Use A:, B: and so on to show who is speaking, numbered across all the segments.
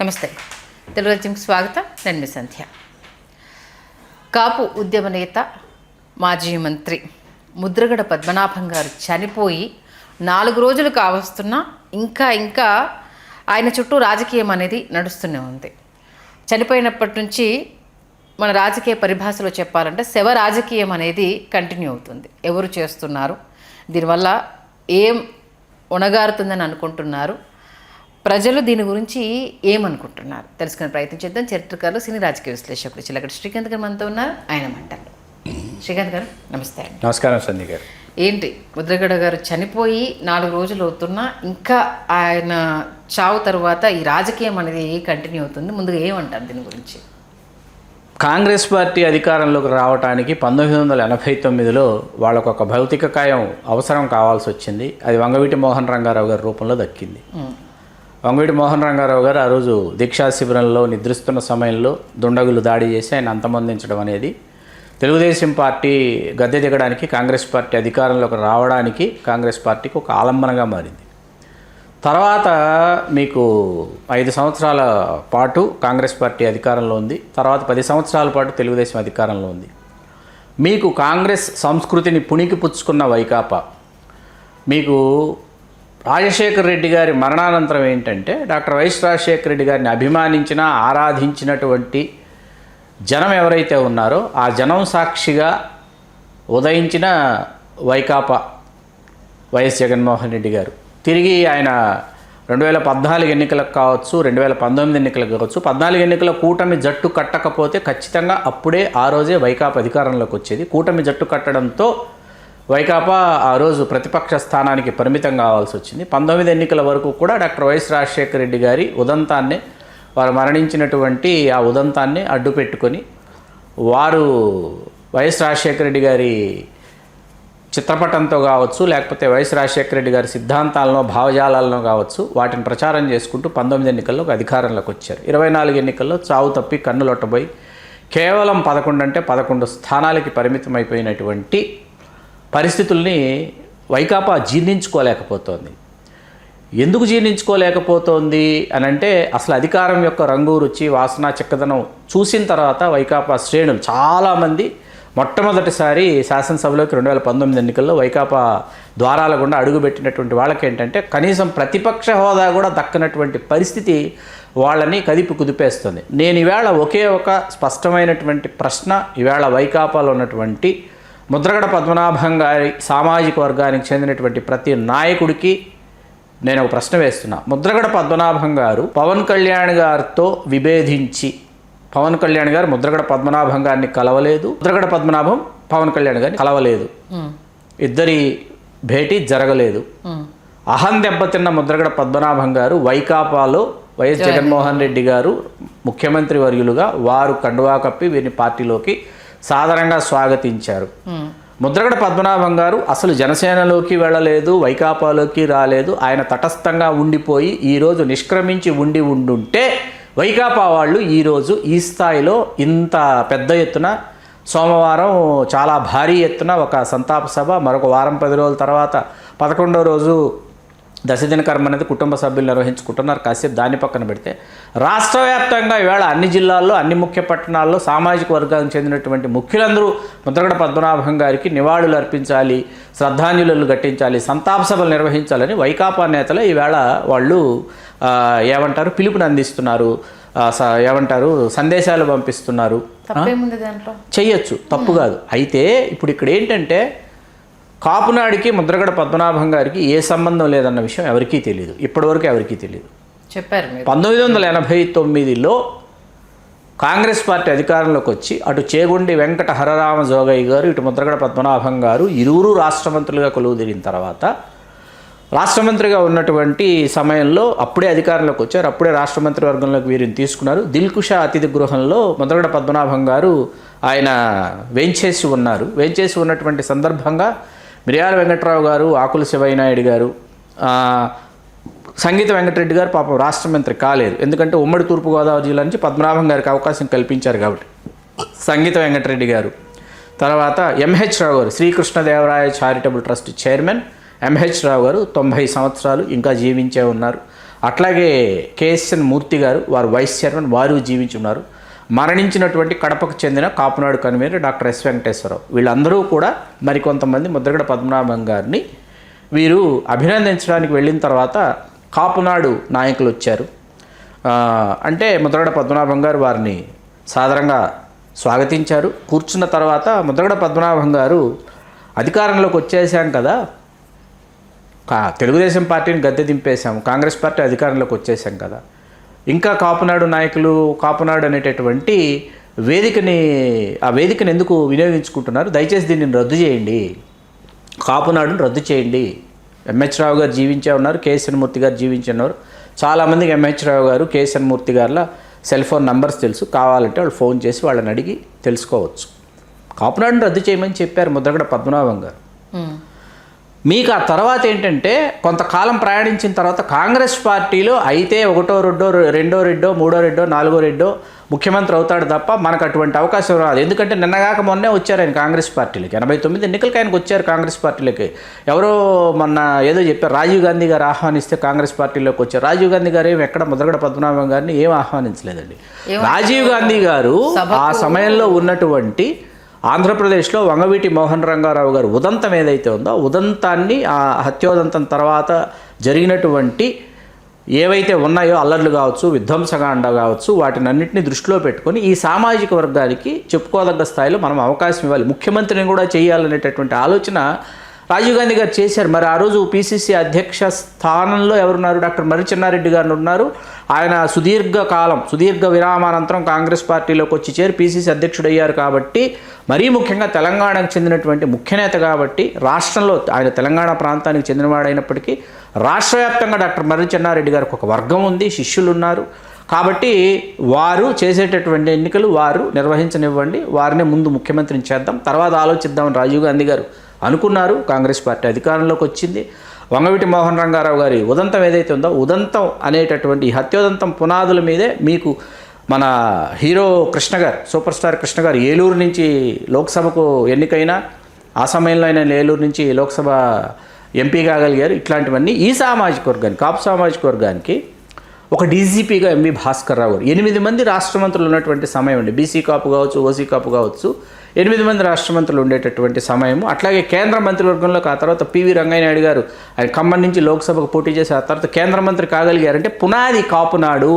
A: నమస్తే. తెలుగు రాజ్యంకి స్వాగతం. నేను మీ సంధ్య. కాపు ఉద్యమ నేత, మాజీ మంత్రి ముద్రగడ పద్మనాభం గారు చనిపోయి 4 రోజులు కావస్తున్నా ఇంకా ఆయన చుట్టూ రాజకీయం అనేది నడుస్తూనే ఉంది. చనిపోయినప్పటి నుంచి మన రాజకీయ పరిభాషలో చెప్పాలంటే శవ రాజకీయం అనేది కంటిన్యూ అవుతుంది. ఎవరు చేస్తున్నారు, దీనివల్ల ఏం ఉణగారుతుందని అనుకుంటున్నారు, ప్రజలు దీని గురించి ఏమనుకుంటున్నారు తెలుసుకునే ప్రయత్నం చేద్దాం. చరిత్రకారులు, సినీ రాజకీయ విశ్లేషకులు చిలకటి శ్రీకాంత్ గారు మనతో ఉన్నారు. ఆయన మాట్లాడు. శ్రీకాంత్ గారు నమస్తే.
B: నమస్కారం సంధ్య గారు.
A: ఏంటి, ముద్రగడ గారు చనిపోయి 4 రోజులు అవుతున్నా ఇంకా ఆయన చావు తర్వాత ఈ రాజకీయం అనేది కంటిన్యూ అవుతుంది. ముందుగా ఏమంటారు దీని గురించి?
B: కాంగ్రెస్ పార్టీ అధికారంలోకి రావడానికి 1989లో వాళ్ళకు ఒక భౌతిక కాయం అవసరం కావాల్సి వచ్చింది. అది వంగవీటి మోహన్ రంగారావు గారి రూపంలో దక్కింది. వంగవీటి మోహన్ రంగారావు గారు ఆ రోజు దీక్షా శిబిరంలో నిద్రిస్తున్న సమయంలో దుండగులు దాడి చేసి ఆయన అంతమొందించడం అనేది తెలుగుదేశం పార్టీ గద్దె దిగడానికి, కాంగ్రెస్ పార్టీ అధికారంలోకి రావడానికి కాంగ్రెస్ పార్టీకి ఒక ఆలంబనగా మారింది. తర్వాత మీకు 5 సంవత్సరాల పాటు కాంగ్రెస్ పార్టీ అధికారంలో ఉంది. తర్వాత 10 సంవత్సరాల పాటు తెలుగుదేశం అధికారంలో ఉంది. మీకు కాంగ్రెస్ సంస్కృతిని పుణికి పుచ్చుకున్న వైకాపా, మీకు రాజశేఖర రెడ్డి గారి మరణానంతరం ఏంటంటే డాక్టర్ వైఎస్ రాజశేఖర రెడ్డి గారిని అభిమానించిన, ఆరాధించినటువంటి జనం ఎవరైతే ఉన్నారో ఆ జనం సాక్షిగా ఉదయించిన వైకాపా వైఎస్ జగన్మోహన్ రెడ్డి గారు తిరిగి ఆయన 2014 ఎన్నికలకు కావచ్చు, 2019 ఎన్నికలకు కావచ్చు, 14 ఎన్నికల కూటమి జట్టు కట్టకపోతే ఖచ్చితంగా అప్పుడే ఆ రోజే వైకాపా అధికారంలోకి వచ్చేది. కూటమి జట్టు కట్టడంతో వైకాపా ఆ రోజు ప్రతిపక్ష స్థానానికి పరిమితం కావాల్సి వచ్చింది. 19 ఎన్నికల వరకు కూడా డాక్టర్ వైఎస్ రాజశేఖర రెడ్డి గారి ఉదంతాన్ని, వారు మరణించినటువంటి ఆ ఉదంతాన్ని అడ్డు పెట్టుకొని వారు వైఎస్ రాజశేఖర రెడ్డి గారి చిత్రపటంతో కావచ్చు, లేకపోతే వైఎస్ రాజశేఖర రెడ్డి గారి సిద్ధాంతాలను, భావజాలాలను కావచ్చు, వాటిని ప్రచారం చేసుకుంటూ 19 ఎన్నికల్లో అధికారంలోకి వచ్చారు. 24 ఎన్నికల్లో చావు తప్పి కన్నులొట్టబోయి కేవలం 11 అంటే 11 స్థానాలకి పరిమితం అయిపోయినటువంటి పరిస్థితుల్ని వైకాపా జీర్ణించుకోలేకపోతోంది. ఎందుకు జీర్ణించుకోలేకపోతోంది అని అంటే అసలు అధికారం యొక్క రంగు, రుచి, వాసన, చిక్కదనం చూసిన తర్వాత వైకాపా శ్రేణులు చాలామంది మొట్టమొదటిసారి శాసనసభలోకి 2019 ఎన్నికల్లో వైకాపా ద్వారాల గుండా అడుగుపెట్టినటువంటి వాళ్ళకి ఏంటంటే కనీసం ప్రతిపక్ష హోదా కూడా దక్కనటువంటి పరిస్థితి వాళ్ళని కదిపి కుదిపేస్తుంది. నేను ఈవేళ ఒకే ఒక స్పష్టమైనటువంటి ప్రశ్న ఈవేళ వైకాపాలో ఉన్నటువంటి ముద్రగడ పద్మనాభం గారి సామాజిక వర్గానికి చెందినటువంటి ప్రతి నాయకుడికి నేను ఒక ప్రశ్న వేస్తున్నా. ముద్రగడ పద్మనాభం గారు పవన్ కళ్యాణ్ గారితో విభేదించి, పవన్ కళ్యాణ్ గారు ముద్రగడ పద్మనాభం గారిని కలవలేదు, ముద్రగడ పద్మనాభం పవన్ కళ్యాణ్ గారిని కలవలేదు, ఇద్దరి భేటీ జరగలేదు. అహం దెబ్బతిన్న ముద్రగడ పద్మనాభం గారు వైకాపాలో వైఎస్ జగన్మోహన్ రెడ్డి గారు ముఖ్యమంత్రి వర్యులుగా వారు కండువా కప్పి వీరిని పార్టీలోకి సాధారణంగా స్వాగతించారు. ముద్రగడ పద్మనాభం గారు అసలు జనసేనలోకి వెళ్ళలేదు, వైకాపాలోకి రాలేదు. ఆయన తటస్థంగా ఉండిపోయి ఈరోజు నిష్క్రమించి ఉండుంటే వైకాపా వాళ్ళు ఈరోజు ఈ స్థాయిలో ఇంత పెద్ద ఎత్తున సోమవారం చాలా భారీ ఎత్తున ఒక సంతాప సభ, మరొక వారం 10 రోజుల తర్వాత 11వ రోజు దశదిన కర్మ అనేది కుటుంబ సభ్యులు నిర్వహించుకుంటున్నారు. కాసేపు దాన్ని పక్కన పెడితే రాష్ట్ర వ్యాప్తంగా ఈవేళ అన్ని జిల్లాల్లో, అన్ని ముఖ్య పట్టణాల్లో సామాజిక వర్గానికి చెందినటువంటి ముఖ్యులందరూ ముద్రగడ పద్మనాభం గారికి నివాళులు అర్పించాలి, శ్రద్ధాంజలులు ఘటించాలి, సంతాప సభలు నిర్వహించాలని వైకాపా నేతలు ఈవేళ వాళ్ళు ఏమంటారు పిలుపుని అందిస్తున్నారు, ఏమంటారు సందేశాలు పంపిస్తున్నారు. చెయ్యొచ్చు, తప్పు కాదు. అయితే ఇప్పుడు ఇక్కడ ఏంటంటే కాపునాడికి ముద్రగడ పద్మనాభం గారికి ఏ సంబంధం లేదన్న విషయం ఎవరికీ తెలియదు, ఇప్పటివరకు ఎవరికీ తెలియదు. చెప్పారు 1989లో కాంగ్రెస్ పార్టీ అధికారంలోకి వచ్చి అటు చేగుండి వెంకట హరరామ జోగయ్య గారు, ఇటు ముద్రగడ పద్మనాభం గారు ఇరువురు రాష్ట్ర మంత్రులుగా కొలువుదీరిన తర్వాత రాష్ట్ర మంత్రిగా ఉన్నటువంటి సమయంలో అప్పుడే అధికారంలోకి వచ్చారు. అప్పుడే రాష్ట్ర మంత్రి వర్గంలోకి వీరిని తీసుకున్నారు. దిల్కుషా అతిథి గృహంలో ముద్రగడ పద్మనాభం గారు ఆయన వేంచేసి ఉన్నారు. వేంచేసి ఉన్నటువంటి సందర్భంగా మిర్యాల వెంకట్రావు గారు, ఆకుల శివయ్యనాయుడు గారు, సంగీత వెంకటరెడ్డి గారు పాపం రాష్ట్ర మంత్రి కాలేదు. ఎందుకంటే ఉమ్మడి తూర్పుగోదావరి జిల్లా నుంచి పద్మనాభం గారికి అవకాశం కల్పించారు కాబట్టి సంగీత వెంకటరెడ్డి గారు. తర్వాత ఎంహెచ్ రావు గారు, Srikrishnadevaraya charitable trust chairman MH Rao గారు 90 సంవత్సరాలు ఇంకా జీవించే ఉన్నారు. అట్లాగే కేఎస్ఎన్ మూర్తి గారు, వారు వైస్ చైర్మన్, వారు జీవించి ఉన్నారు. మరణించినటువంటి కడపకు చెందిన Kapunadu convener doctor S Venkateswara Rao, వీళ్ళందరూ కూడా మరికొంతమంది ముద్రగడ పద్మనాభం గారిని వీరు అభినందించడానికి వెళ్ళిన తర్వాత కాపునాడు నాయకులు వచ్చారు. అంటే ముద్రగడ పద్మనాభం గారు వారిని సాదరంగా స్వాగతించారు. కూర్చున్న తర్వాత ముద్రగడ పద్మనాభం గారు, అధికారంలోకి వచ్చేసాం కదా, తెలుగుదేశం పార్టీని గద్దె దింపేశాము, కాంగ్రెస్ పార్టీ అధికారంలోకి వచ్చేసాం కదా, ఇంకా కాపునాడు నాయకులు, కాపునాడు అనేటటువంటి ఆ వేదికని ఎందుకు వినియోగించుకుంటున్నారు? దయచేసి దీన్ని రద్దు చేయండి, కాపునాడును రద్దు చేయండి. ఎంహెచ్ రావు గారు జీవించే ఉన్నారు, కేఎస్ఎన్ మూర్తి గారు జీవించి ఉన్నారు. చాలామందికి ఎంహెచ్ రావు గారు, కేఎస్ఎన్ మూర్తి గారుల సెల్ ఫోన్ నంబర్స్ తెలుసు, కావాలంటే వాళ్ళు ఫోన్ చేసి వాళ్ళని అడిగి తెలుసుకోవచ్చు. కాపునాడును రద్దు చేయమని చెప్పారు ముద్రగడ పద్మనాభం గారు. మీకు ఆ తర్వాత ఏంటంటే, కొంతకాలం ప్రయాణించిన తర్వాత కాంగ్రెస్ పార్టీలో అయితే ఒకటో రెడ్డో, రెండో రెడ్డో, మూడో రెడ్డో, నాలుగో రెడ్డో ముఖ్యమంత్రి అవుతాడు తప్ప మనకు అటువంటి అవకాశం రాదు. ఎందుకంటే నిన్నగాక మొన్నే వచ్చారు ఆయన కాంగ్రెస్ పార్టీలోకి, 89 ఎన్నికలకి ఆయనకు వచ్చారు కాంగ్రెస్ పార్టీలోకి. ఎవరో మొన్న ఏదో చెప్పారు, రాజీవ్ గాంధీ గారు ఆహ్వానిస్తే కాంగ్రెస్ పార్టీలోకి వచ్చారు. రాజీవ్ గాంధీ గారు ఏమి ఎక్కడ ముద్రగడ పద్మనాభం గారిని ఏం ఆహ్వానించలేదండి. రాజీవ్ గాంధీ గారు ఆ సమయంలో ఉన్నటువంటి ఆంధ్రప్రదేశ్లో వంగవీటి మోహన్ రంగారావు గారు ఉదంతం ఏదైతే ఉందో, ఉదంతాన్ని, ఆ హత్యోదంతం తర్వాత జరిగినటువంటి ఏవైతే ఉన్నాయో అల్లర్లు కావచ్చు, విధ్వంసకాండ కావచ్చు, వాటిని అన్నింటినీ దృష్టిలో పెట్టుకొని ఈ సామాజిక వర్గానికి చెప్పుకోదగ్గ స్థాయిలో మనం అవకాశం ఇవ్వాలి, ముఖ్యమంత్రిని కూడా చేయాలనేటటువంటి ఆలోచన రాజీవ్ గాంధీ గారు చేశారు. మరి ఆ రోజు పిసిసి అధ్యక్ష స్థానంలో ఎవరున్నారు? డాక్టర్ మర్రి చెన్నారెడ్డి గారు ఉన్నారు. ఆయన సుదీర్ఘ విరామానంతరం కాంగ్రెస్ పార్టీలోకి వచ్చి చేరి పిసిసి అధ్యక్షుడు అయ్యారు. కాబట్టి మరీ ముఖ్యంగా తెలంగాణకు చెందినటువంటి ముఖ్యనేత కాబట్టి, రాష్ట్రంలో ఆయన తెలంగాణ ప్రాంతానికి చెందినవాడైనప్పటికీ రాష్ట్ర వ్యాప్తంగా డాక్టర్ మర్రి చెన్నారెడ్డి గారికి ఒక వర్గం ఉంది, శిష్యులు ఉన్నారు. కాబట్టి వారు చేసేటటువంటి ఎన్నికలు వారు నిర్వహించనివ్వండి, వారిని ముందు ముఖ్యమంత్రిని చేద్దాం, తర్వాత ఆలోచిద్దామని రాజీవ్ గాంధీ గారు అనుకున్నారు. కాంగ్రెస్ పార్టీ అధికారంలోకి వచ్చింది. వంగవీటి మోహన్ రంగారావు గారి ఉదంతం ఏదైతే ఉందో, ఉదంతం అనేటటువంటి హత్యోదంతం పునాదుల మీదే మీకు మన హీరో కృష్ణ గారు, సూపర్ స్టార్ కృష్ణ గారు ఏలూరు నుంచి లోక్సభకు ఎన్నికైనా, ఆ సమయంలో ఆయన ఏలూరు నుంచి లోక్సభ ఎంపీ కాగలిగారు. ఇట్లాంటివన్నీ ఈ సామాజిక వర్గానికి, కాపు సామాజిక వర్గానికి ఒక డీజీపీగా ఎంవి భాస్కర్ రావు గారు, 8 మంది రాష్ట్ర మంత్రులు ఉన్నటువంటి సమయం అండి. బీసీ కాపు కావచ్చు, ఓసీ కాపు కావచ్చు, 8 మంది రాష్ట్ర మంత్రులు ఉండేటటువంటి సమయము. అట్లాగే కేంద్ర మంత్రివర్గంలోకి ఆ తర్వాత పివి రంగయ్యనాయుడు గారు, ఆయన ఖమ్మం నుంచి లోక్సభకు పోటీ చేసి ఆ తర్వాత కేంద్ర మంత్రి కాగలిగారంటే పునాది కాపునాడు,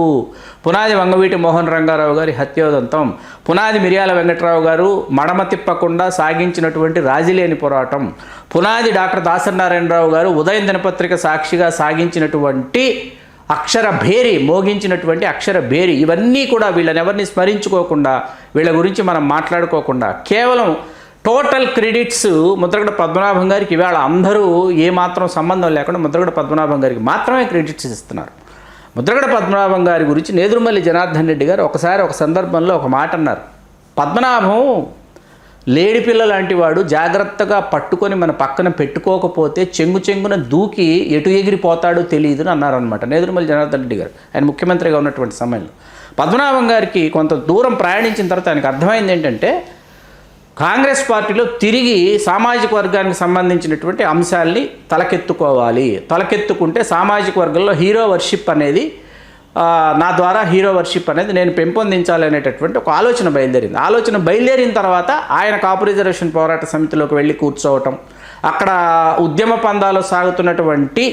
B: పునాది వంగవీటి మోహన్ రంగారావు గారి హత్యోదంతం, పునాది మిర్యాల వెంకట్రావు గారు మడమ తిప్పకుండా సాగించినటువంటి రాజీలేని పోరాటం, పునాది డాక్టర్ దాసనారాయణరావు గారు ఉదయం దినపత్రిక సాక్షిగా సాగించినటువంటి మోగించినటువంటి అక్షర భేరి, ఇవన్నీ కూడా వీళ్ళని ఎవరిని స్మరించుకోకుండా, వీళ్ళ గురించి మనం మాట్లాడుకోకుండా, కేవలం టోటల్ క్రెడిట్స్ ముద్రగడ పద్మనాభం గారికి ఇవాళ అందరూ ఏమాత్రం సంబంధం లేకుండా ముద్రగడ పద్మనాభం గారికి మాత్రమే క్రెడిట్స్ ఇస్తున్నారు. ముద్రగడ పద్మనాభం గారి గురించి నేదురుమల్లి జనార్దన్ రెడ్డి గారు ఒకసారి ఒక సందర్భంలో ఒక మాట అన్నారు, పద్మనాభం లేడిపిల్ల లాంటి వాడు, జాగ్రత్తగా పట్టుకొని మన పక్కన పెట్టుకోకపోతే చెంగున దూకి ఎటు ఎగిరిపోతాడో తెలియదు అని అన్నారనమాట నేదురుమల్లి జనార్దన్ రెడ్డి గారు, ఆయన ముఖ్యమంత్రిగా ఉన్నటువంటి సమయంలో. పద్మనాభం గారికి కొంత దూరం ప్రయాణించిన తర్వాత ఆయనకు అర్థమైంది ఏంటంటే, కాంగ్రెస్ పార్టీలో తిరిగి సామాజిక వర్గానికి సంబంధించినటువంటి అంశాల్ని తలకెత్తుకుంటే సామాజిక వర్గంలో హీరో వర్షిప్ అనేది, నా ద్వారా హీరో వర్షిప్ అనేది నేను పెంపొందించాలనేటటువంటి ఒక ఆలోచన బయలుదేరిన తర్వాత ఆయన కాపు రిజర్వేషన్ పోరాట సమితిలోకి వెళ్ళి కూర్చోవటం, అక్కడ ఉద్యమ పందాలో సాగుతున్నటువంటి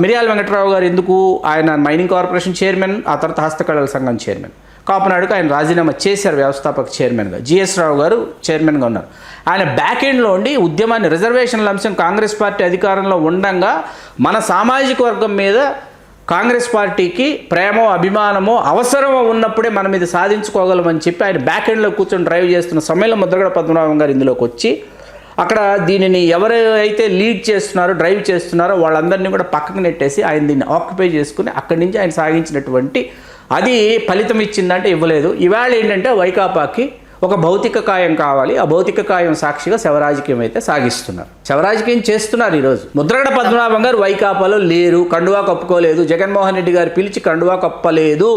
B: మిర్యాల వెంకట్రావు గారు ఎందుకు, ఆయన మైనింగ్ కార్పొరేషన్ చైర్మన్, ఆ తర్వాత హస్తకళల సంఘం చైర్మన్, కాపునాడుకు ఆయన రాజీనామా చేశారు వ్యవస్థాపక చైర్మన్గా, జిఎస్ రావు గారు చైర్మన్గా ఉన్నారు. ఆయన బ్యాక్ ఎండ్లో ఉండి ఉద్యమాన్ని, రిజర్వేషన్ల అంశం కాంగ్రెస్ పార్టీ అధికారంలో ఉండంగా మన సామాజిక వర్గం మీద కాంగ్రెస్ పార్టీకి ప్రేమో అభిమానమో అవసరమో ఉన్నప్పుడే మనం ఇది సాధించుకోగలమని చెప్పి ఆయన బ్యాక్ ఎండ్లో కూర్చొని డ్రైవ్ చేస్తున్న సమయంలో ముద్రగడ పద్మనాభం గారు ఇందులోకి వచ్చి అక్కడ దీనిని ఎవరైతే లీడ్ చేస్తున్నారో, డ్రైవ్ చేస్తున్నారో వాళ్ళందరినీ కూడా పక్కకు నెట్టేసి ఆయన దీన్ని ఆక్యుపై చేసుకుని అక్కడి నుంచి ఆయన సాగించినటువంటి అది ఫలితం ఇచ్చిందంటే ఇవ్వలేదు. ఇవాళ ఏంటంటే వైకాపాకి ఒక భౌతిక కాయం కావాలి, ఆ భౌతిక కాయం సాక్షిగా శవరాజకీయం అయితే సాగిస్తున్నారు, శవరాజకీయం చేస్తున్నారు. ఈరోజు ముద్రగడ పద్మనాభం గారు వైకాపాలో లేరు, కండువా కప్పుకోలేదు, జగన్మోహన్ రెడ్డి గారు పిలిచి కండువా కప్పలేదు,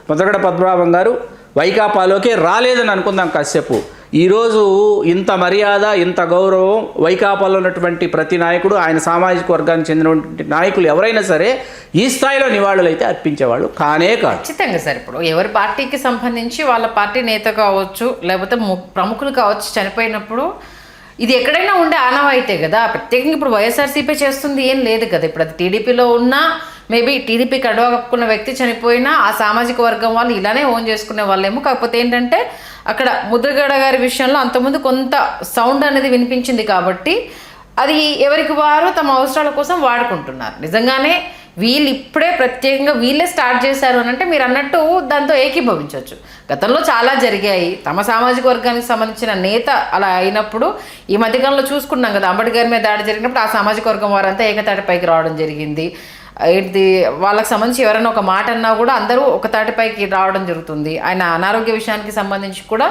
B: ముద్రగడ పద్మనాభం గారు వైకాపాలోకే రాలేదని అనుకుందాం కాసేపు. ఈరోజు ఇంత మర్యాద, ఇంత గౌరవం వైకాపాలో ఉన్నటువంటి ప్రతి నాయకుడు, ఆయన సామాజిక వర్గానికి చెందినటువంటి నాయకులు ఎవరైనా సరే ఈ స్థాయిలో నివాళులు అయితే అర్పించేవాళ్ళు కానే కాదు.
A: ఖచ్చితంగా సార్. ఇప్పుడు ఎవరి పార్టీకి సంబంధించి వాళ్ళ పార్టీ నేత కావచ్చు, లేకపోతే ప్రముఖులు కావచ్చు చనిపోయినప్పుడు ఇది ఎక్కడైనా ఉండే ఆనవాయితే కదా. ప్రత్యేకంగా ఇప్పుడు వైఎస్ఆర్సీపీ చేస్తుంది ఏం లేదు కదా. ఇప్పుడు అది టీడీపీలో ఉన్నా, మేబీ టీడీపీ కడువ కప్పుకున్న వ్యక్తి చనిపోయినా ఆ సామాజిక వర్గం వాళ్ళు ఇలానే ఓన్ చేసుకునే వాళ్ళేమో. కాకపోతే ఏంటంటే అక్కడ ముద్రగడ గారి విషయంలో అంతకుముందు కొంత సౌండ్ అనేది వినిపించింది కాబట్టి అది ఎవరికి వారు తమ అవసరాల కోసం వాడుకుంటున్నారు. నిజంగానే వీళ్ళు ఇప్పుడే ప్రత్యేకంగా వీళ్ళే స్టార్ట్ చేశారు అని అంటే మీరు అన్నట్టు దాంతో ఏకీభవించవచ్చు. గతంలో చాలా జరిగాయి. తమ సామాజిక వర్గానికి సంబంధించిన నేత అలా అయినప్పుడు ఈ మధ్యకాలంలో చూసుకున్నాం కదా, అంబేద్కర్ మీద దాడి జరిగినప్పుడు ఆ సామాజిక వర్గం వారంతా ఏకతాటిపైకి రావడం జరిగింది. ఏంటి వాళ్ళకి సంబంధించి ఎవరైనా ఒక మాట అన్నా కూడా అందరూ ఒక తాటిపైకి రావడం జరుగుతుంది. ఆయన అనారోగ్య విషయానికి సంబంధించి కూడా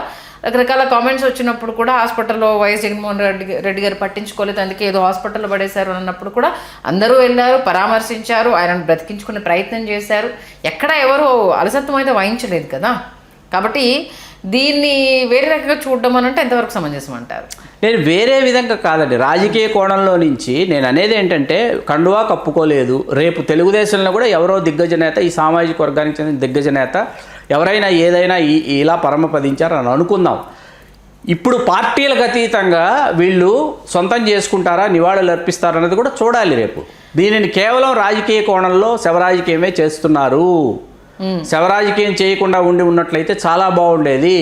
A: రకరకాల కామెంట్స్ వచ్చినప్పుడు కూడా హాస్పిటల్లో వైఎస్ జగన్మోహన్ రెడ్డి గారు పట్టించుకోలేదు, అందుకే ఏదో హాస్పిటల్లో పడేశారు అన్నప్పుడు కూడా అందరూ వెళ్ళారు, పరామర్శించారు, ఆయనను బ్రతికించుకునే ప్రయత్నం చేశారు. ఎక్కడ ఎవరు అలసత్వం అయితే వహించలేదు కదా. కాబట్టి దీన్ని వేరే రకంగా చూడడం అని అంటే ఎంతవరకు సమంజసం అంటారు?
B: నేను వేరే విధంగా కాదండి, రాజకీయ కోణంలో నుంచి నేను అనేది ఏంటంటే కండువా కప్పుకోలేదు. రేపు తెలుగుదేశంలో కూడా ఎవరో దిగ్గజ నేత, ఈ సామాజిక వర్గానికి చెందిన దిగ్గజ నేత ఎవరైనా ఏదైనా ఇలా పరమపదించారు అని అనుకుందాం. ఇప్పుడు పార్టీలకు అతీతంగా వీళ్ళు సొంతం చేసుకుంటారా, నివాళులు అర్పిస్తారా అనేది కూడా చూడాలి రేపు. దీనిని కేవలం రాజకీయ కోణంలో శవరాజకీయమే చేస్తున్నారు. శవరాజకీయం చేయకుండా ఉన్నట్లయితే చాలా బాగుండేది.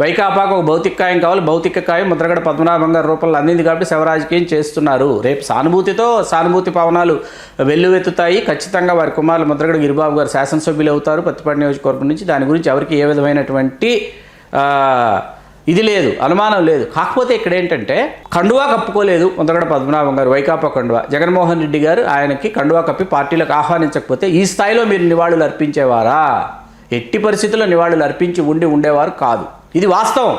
B: వైకాపాకు ఒక భౌతిక కాయం కావాలి, భౌతిక కాయం ముద్రగడ పద్మనాభం గారి రూపంలో అందింది కాబట్టి శవరాజకీయం చేస్తున్నారు. రేపు సానుభూతి పవనాలు వెల్లువెత్తుతాయి. ఖచ్చితంగా వారి కుమారులు ముద్రగడ గిరిబాబు గారు శాసనసభ్యులు అవుతారు పత్తిపాటి నియోజకవర్గం నుంచి. దాని గురించి ఎవరికి ఏ విధమైనటువంటి ఇది లేదు, అనుమానం లేదు. కాకపోతే ఇక్కడ ఏంటంటే కండువా కప్పుకోలేదు ముద్రగడ పద్మనాభం గారు, వైకాపా కండువా. జగన్మోహన్ రెడ్డి గారు ఆయనకి కండువా కప్పి పార్టీలకు ఆహ్వానించకపోతే ఈ స్థాయిలో మీరు నివాళులు అర్పించేవారా? ఎట్టి పరిస్థితుల్లో నివాళులు అర్పించి ఉండేవారు కాదు. ఇది వాస్తవం,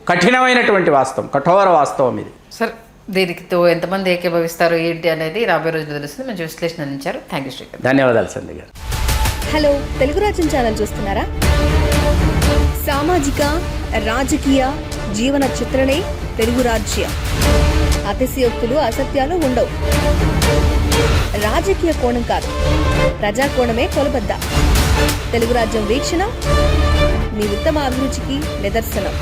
B: కఠినమైనటువంటి వాస్తవం, కఠోర వాస్తవం ఇది.
A: సార్, దీనితో ఎంతమంది ఏకీభవిస్తారు ఏంటి అనేది రాబోయే రోజులు తెలుస్తుంది. మంచి విశ్లేషణ అందించారు. Thank you Srikanth.
B: ధన్యవాదాలు సంధ్య గారు.
C: హలో, తెలుగు రాజ్యం ఛానల్ చూస్తున్నారా? సామాజిక, రాజకీయ, జీవన చిత్రణే తెలుగు రాజ్యం. అతిశయోక్తులు, అసత్యాలు ఉండవు. రాజకీయ కోణం కాదు, ప్రజా కోణమే కొలబద్ద. తెలుగు రాజ్యం వీక్షణ మీ ఉత్తమ అభిరుచికి నిదర్శనం.